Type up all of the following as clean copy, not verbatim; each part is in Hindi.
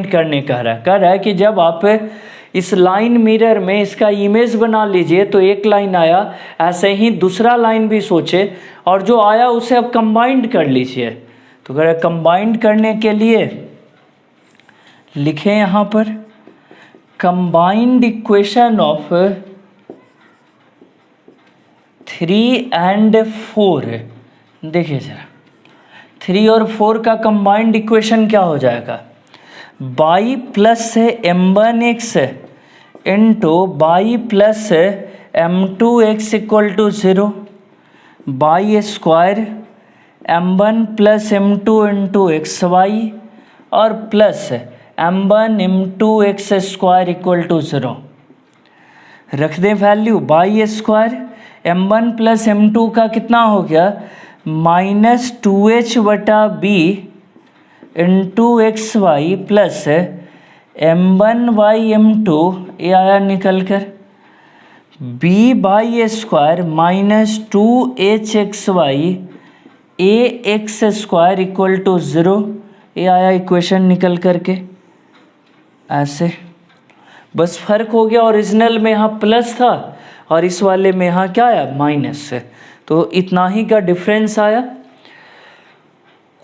करने कह रहा है कि जब आप इस लाइन मिरर में इसका इमेज बना लीजिए तो एक लाइन आया, ऐसे ही दूसरा लाइन भी सोचे और जो आया उसे अब कंबाइंड कर लीजिए। तो कह रहा है कंबाइंड करने के लिए लिखें यहाँ पर कंबाइंड इक्वेशन ऑफ 3 and 4। देखिए जरा 3 और 4 का कंबाइंड इक्वेशन क्या हो जाएगा, y plus m1x into y plus m2x equal to 0 y square m1 plus m2 into xy और plus m1 m2 x square equal to 0। रख दें value, by square m1 plus m2 का कितना हो गया -2h बटा b into x y plus m1/m2 ये आया निकल कर b y square -2hxy ax square equal to 0 ये आया इक्वेशन निकल करके ऐसे। बस फर्क हो गया, ओरिजिनल में यहाँ प्लस था और इस वाले में यहाँ क्या आया माइनस, तो इतना ही का डिफरेंस आया।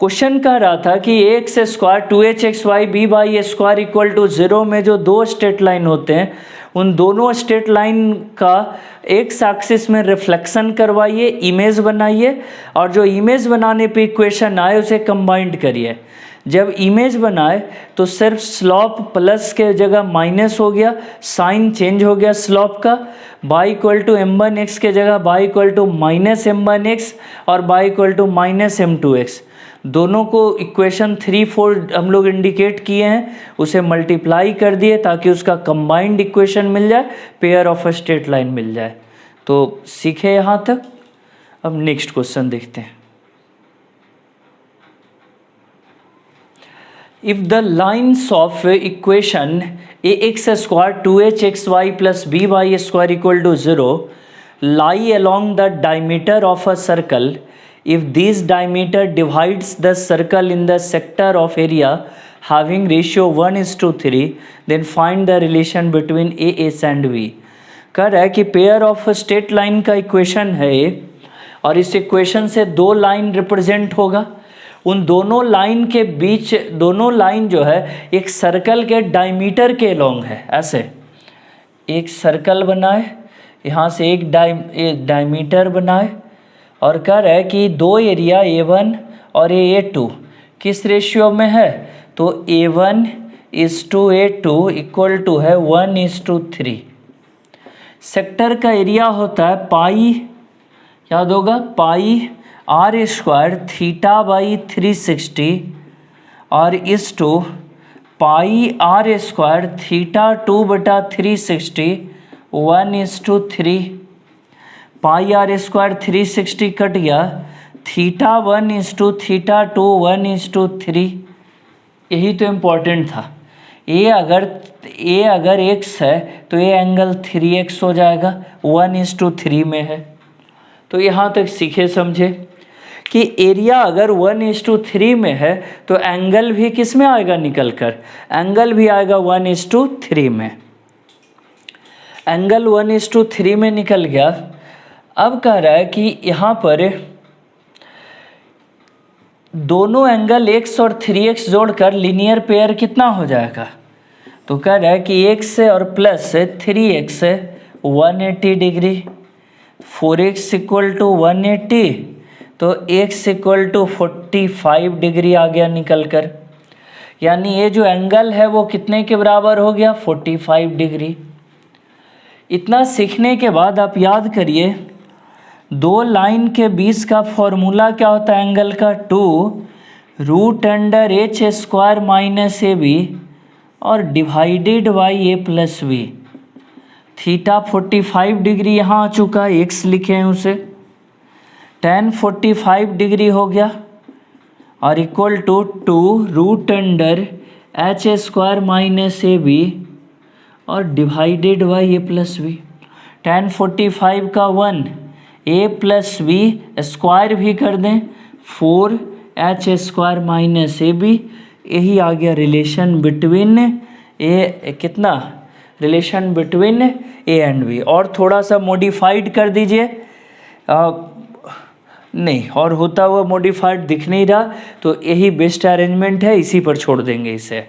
क्वेश्चन कह रहा था कि x square 2hxy b y square equal to 0 में जो दो स्ट्रेट लाइन होते हैं उन दोनों स्ट्रेट लाइन का एक्स एक्सिस में रिफ्लेक्शन करवाइए, इमेज बनाइए और जो इमेज बनाने पे इक्वेशन आए उसे कंबाइंड करिए। जब इमेज बनाए तो सिर्फ स्लॉप प्लस के जगह माइनस हो गया, साइन चेंज हो गया स्लॉप का, बाई इक्वल टू m1x के जगह by equal to minus m1x और by equal to minus m2x। दोनों को इक्वेशन 3, 4 हम लोग इंडिकेट किए हैं, उसे मल्टीप्लाई कर दिए ताकि उसका कंबाइंड इक्वेशन मिल जाए, pair of a straight line मिल जाए। तो सीखे यहाँ तक। अब नेक्स्ट क्वेश्चन देखते हैं। If the lines of equation ax square 2hxy plus by square equal to 0 lie along the diameter of a circle, if this diameter divides the circle in the sector of area having ratio 1:3, then find the relation between AS and B। कह रहा है कि पेयर ऑफ स्ट्रेट लाइन का इक्वेशन है ये और इस इक्वेशन से दो लाइन रिप्रेजेंट होगा, उन दोनों लाइन के बीच दोनों लाइन जो है एक सर्कल के डायमीटर के लॉन्ग है। ऐसे एक सर्कल बनाए, यहाँ से एक डायमीटर बनाए और कह रहा है कि दो एरिया A1 और A2 किस रेशियो में है, तो A1:A2 इक्वल टू है 1:3। सेक्टर का एरिया होता है पाई, याद होगा pi r square theta by 360 और is to pi r square theta 2/360 1:3। Pi r square 360 cut गया, थीटा 1:थीटा 2 1:3। यही तो इम्पोर्टेंट था। ए अगर x है तो ये एंगल 3x हो जाएगा, 1:3 में है। तो यहाँ तक सीखे समझे कि एरिया अगर 1:3 में है तो एंगल भी किस में आएगा निकल कर, एंगल भी आएगा 1:3 में। एंगल 1:3 में निकल गया। अब कह रहा है कि यहाँ पर दोनों एंगल x और 3x जोड़कर लीनियर पेयर कितना हो जाएगा, तो कह रहा है कि x और plus 3x 180 degree, 4x equal to 180 तो x इक्वल टू 45 डिग्री आ गया निकल कर। यानी ये जो एंगल है वो कितने के बराबर हो गया, 45 डिग्री। इतना सीखने के बाद आप याद करिए दो लाइन के बीच का फॉर्मूला क्या होता है एंगल का, 2√h² - AB और divided by a plus b। Theta 45 degree यहाँ आ चुका है, x लिखे हैं उसे, tan 45 डिग्री हो गया और इक्वल टू 2√h² - AB और divided by a plus b। tan 45 का 1, a प्लस b स्क्वायर भी कर दें 4h² - AB यही आ गया रिलेशन बिटवीन ए, कितना relation between A and B. और थोड़ा सा मॉडिफाइड कर दीजिए, नहीं और होता हुआ मॉडिफाइड दिख नहीं रहा, तो यही बेस्ट अरेंजमेंट है, इसी पर छोड़ देंगे इसे। कह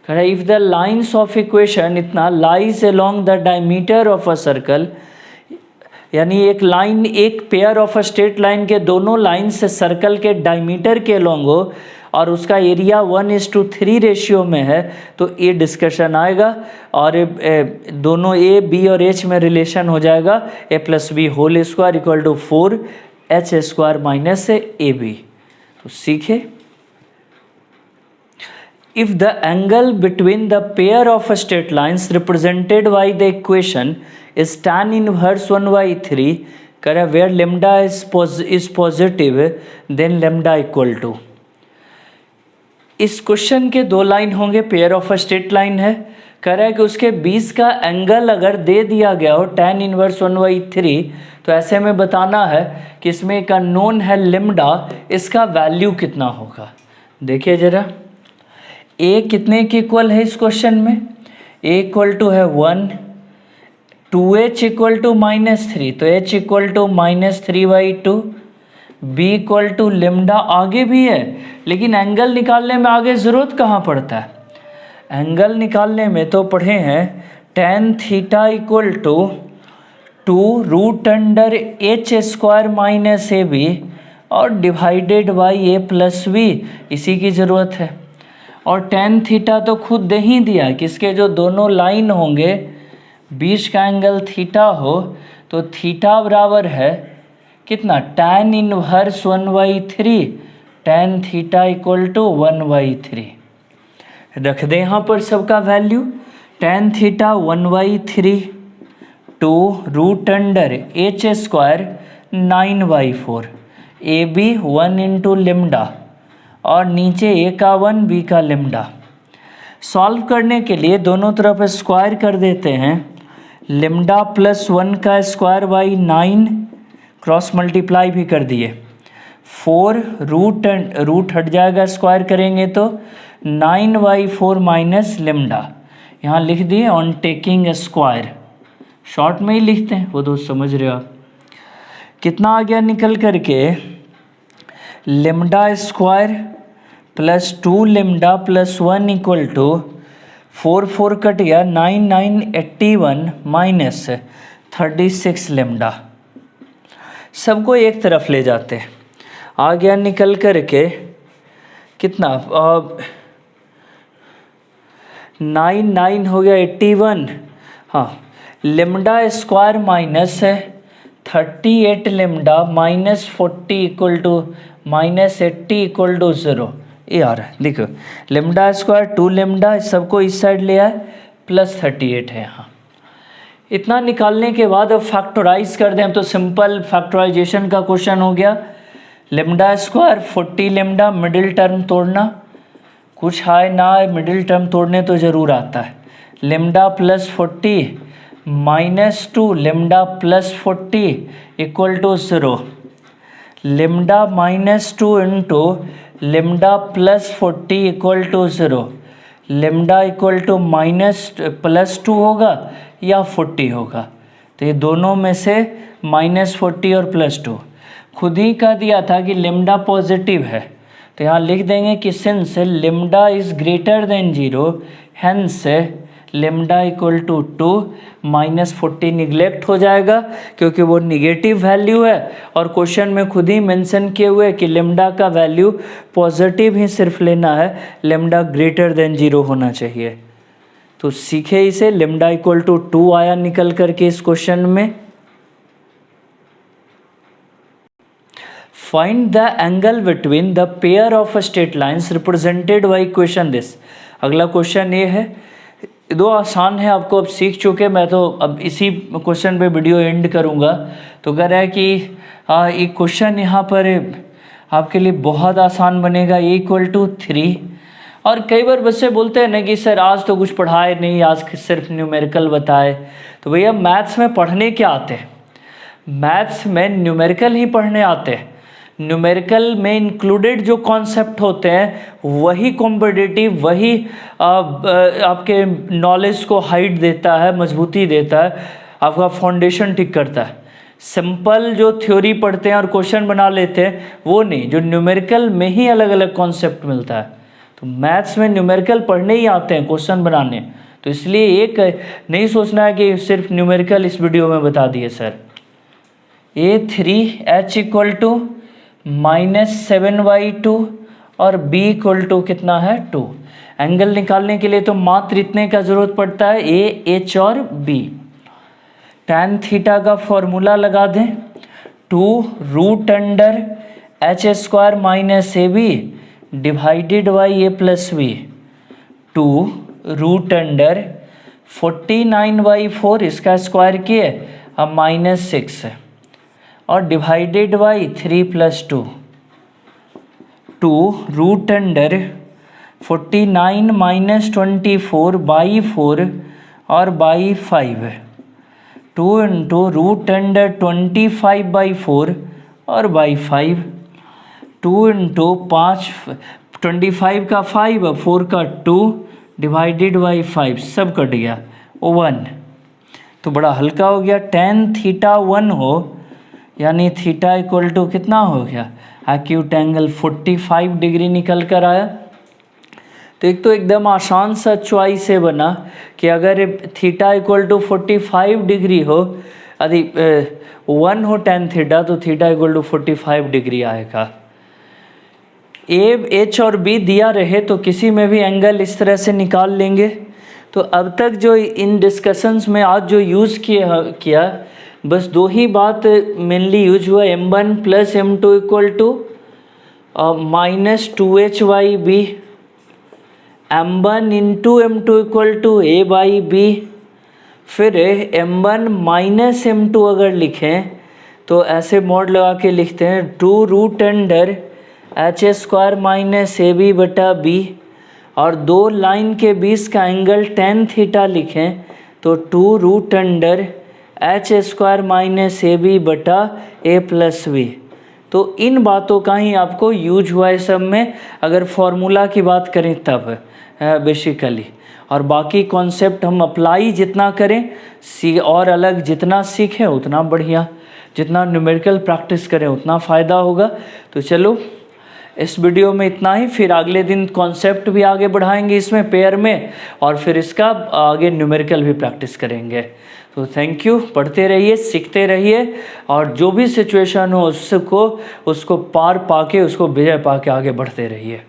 रहा है if the lines of equation इतना lies along the diameter of a circle, यानी एक लाइन, एक pair of a straight line के दोनों लाइन से सर्कल के डायमीटर के अलोंग हो और उसका एरिया 1:3 रेशियो में है, तो ये डिस्कशन आएगा और दोनों ए बी और एच में रिलेशन हो जाएगा a+b whole square equal to 4h² minus ab। तो सीखे if the angle between the pair of straight lines represented by the equation is tan inverse 1/3 करें where lambda is positive then lambda equal to, इस क्वेश्चन के दो लाइन होंगे, pair of a straight line है, कह रहा है कि उसके बीच का एंगल अगर दे दिया गया हो tan इनवर्स 1/3, तो ऐसे में बताना है कि इसमें एक अननोन है लेम्डा, इसका वैल्यू कितना होगा। देखिए जरा ए कितने के इक्वल है इस क्वेश्चन में, ए इक्वल टू है 1, 2h इक्वल टू -3, तो h equal to -3/2, B equal to lambda आगे भी है, लेकिन एंगल निकालने में आगे ज़रूरत कहाँ पड़ता है, एंगल निकालने में तो पढ़े हैं tan theta equal to 2√h² - ab और डिवाइडेड बाई a+b, इसी की ज़रूरत है। और tan थीटा तो खुद दे ही दिया, किसके जो दोनों लाइन होंगे बीच का एंगल थीटा हो, तो थीटा बराबर है कितना tan inverse 1/3, tan theta equal to 1/3। रख दें यहाँ पर सबका value, tan theta 1/3 2√h² 9/4, A B 1 into lambda और नीचे ए का 1 बी का लेम्डा। सॉल्व करने के लिए दोनों तरफ स्क्वायर कर देते हैं, लेम्डा +1 का स्क्वायर बाई 9, क्रॉस मल्टीप्लाई भी कर दिए, 4 रूट हट जाएगा, स्क्वायर करेंगे तो 9/4 माइनस लेम्डा, यहाँ लिख दिए ऑन टेकिंग स्क्वायर, शॉर्ट में ही लिखते हैं वो तो समझ रहे हो आप। कितना आ गया निकल करके, lambda square +2 lambda +1 equal to 4 cut गया 9 माइनस 36 लेम्डा। सबको एक तरफ ले जाते हैं, आ गया निकल करके कितना 9 हो गया 81, हाँ lambda square minus 38 lambda -40 equal to -80 equal to 0, ये आ रहा है। देखो लेम्डा स्क्वायर 2 लेम्डा, सबको इस साइड ले आए, +38 है यहाँ। इतना निकालने के बाद अब फैक्टराइज कर दें, तो सिंपल फैक्टराइजेशन का क्वेश्चन हो गया। Lambda square 40 lambda, middle term तोड़ना, कुछ आए ना आए मिडिल टर्म तोड़ने तो ज़रूर आता है। Lambda +40 -2 lambda +40 equal to 0, lambda -2 into lambda +40 equal to 0, lambda equal to +2 होगा या 40 होगा, तो ये दोनों में से -40 और +2 खुद ही कह दिया था कि लेम्डा पॉजिटिव है, तो यहाँ लिख देंगे कि since lambda is greater than 0 hence lambda equal to 2, -40 neglect हो जाएगा क्योंकि वो निगेटिव वैल्यू है, और क्वेश्चन में खुद ही मेंशन किए हुए कि लेम्डा का वैल्यू पॉजिटिव ही सिर्फ लेना है, लेम्डा ग्रेटर देन 0 होना चाहिए। तो सीखे इसे, लेम्डा इक्वल टू 2 आया निकल करके इस क्वेश्चन में। Find the angle between the pair of straight lines represented by equation this. अगला क्वेश्चन ये है, दो आसान है, आपको अब सीख चुके, मैं तो अब इसी क्वेश्चन पे वीडियो एंड करूँगा। तो कह रहा है कि एक क्वेश्चन यहाँ पर आपके लिए बहुत आसान बनेगा, ए इक्वल टू 3। और कई बार बच्चे बोलते हैं ना कि सर आज तो कुछ पढ़ाए नहीं, आज सिर्फ न्यूमेरिकल बताए। तो भैया मैथ्स में पढ़ने क्या आते हैं, मैथ्स में न्यूमेरिकल ही पढ़ने आते हैं। न्यूमेरिकल में इंक्लूडेड जो कॉन्सेप्ट होते हैं वही कॉम्पिटिटिव, वही आपके नॉलेज को हाइट देता है, मजबूती देता है, आपका फाउंडेशन ठीक करता है। सिंपल जो थ्योरी पढ़ते हैं और क्वेश्चन बना लेते हैं वो नहीं, जो न्यूमेरिकल में ही अलग अलग कॉन्सेप्ट मिलता है। तो मैथ्स में न्यूमेरिकल पढ़ने ही आते हैं, क्वेश्चन बनाने, तो इसलिए एक नहीं सोचना है कि सिर्फ न्यूमेरिकल इस वीडियो में बता दिए सर। A3H इक्वल टू -7/2 और B इक्वल टू कितना है 2। एंगल निकालने के लिए तो मात्र इतने का ज़रूरत पड़ता है, A, H और B। tan थीटा का फॉर्मूला लगा दें, 2√H² minus AB divided by A+B, 2√49/4 इसका स्क्वायर किए अब -6 और डिवाइडेड बाई 3 + 2, 2√49 - 24/4 और बाई 5, 2 × √25/4 और बाई 5, 2 × 5 25 का 5 और 4 का 2 डिवाइडेड बाई 5, सब कट गया 1। तो बड़ा हल्का हो गया। tan थीटा 1 हो यानी थीटा इक्वल टू कितना हो गया, एक्यूट एंगल 45 डिग्री निकल कर आया। तो एक तो एकदम आसान सा चॉइस से बना कि अगर थीटा इक्वल टू 45 डिग्री हो, यदि 1 हो tan थीटा, तो थीटा इक्वल टू 45 डिग्री आएगा। ए, एच और बी दिया रहे तो किसी में भी एंगल इस तरह से निकाल लेंगे। तो अब तक जो इन डिस्कशंस में आज जो यूज़ किया बस दो ही बात मेनली यूज हुआ, m1 + m2 equal to -2h/b, m1 × m2 equal to a/b। फिर m1 - m2 अगर लिखें तो ऐसे मोड लगा के लिखते हैं, 2√H² माइनस AB/b, और दो लाइन के बीच का एंगल tan थीटा लिखें तो 2√H² माइनस AB/a+b। तो इन बातों का ही आपको यूज हुआ है सब में, अगर फॉर्मूला की बात करें तब बेसिकली। और बाकी कॉन्सेप्ट हम अप्लाई जितना करें और अलग जितना सीखें उतना बढ़िया, जितना न्यूमेरिकल प्रैक्टिस करें उतना फ़ायदा होगा। तो चलो इस वीडियो में इतना ही, फिर अगले दिन कॉन्सेप्ट भी आगे बढ़ाएंगे इसमें पेयर में, और फिर इसका आगे न्यूमेरिकल भी प्रैक्टिस करेंगे। तो थैंक यू, पढ़ते रहिए, सीखते रहिए, और जो भी सिचुएशन हो उसको पार पाके, उसको विजय पाके आगे बढ़ते रहिए।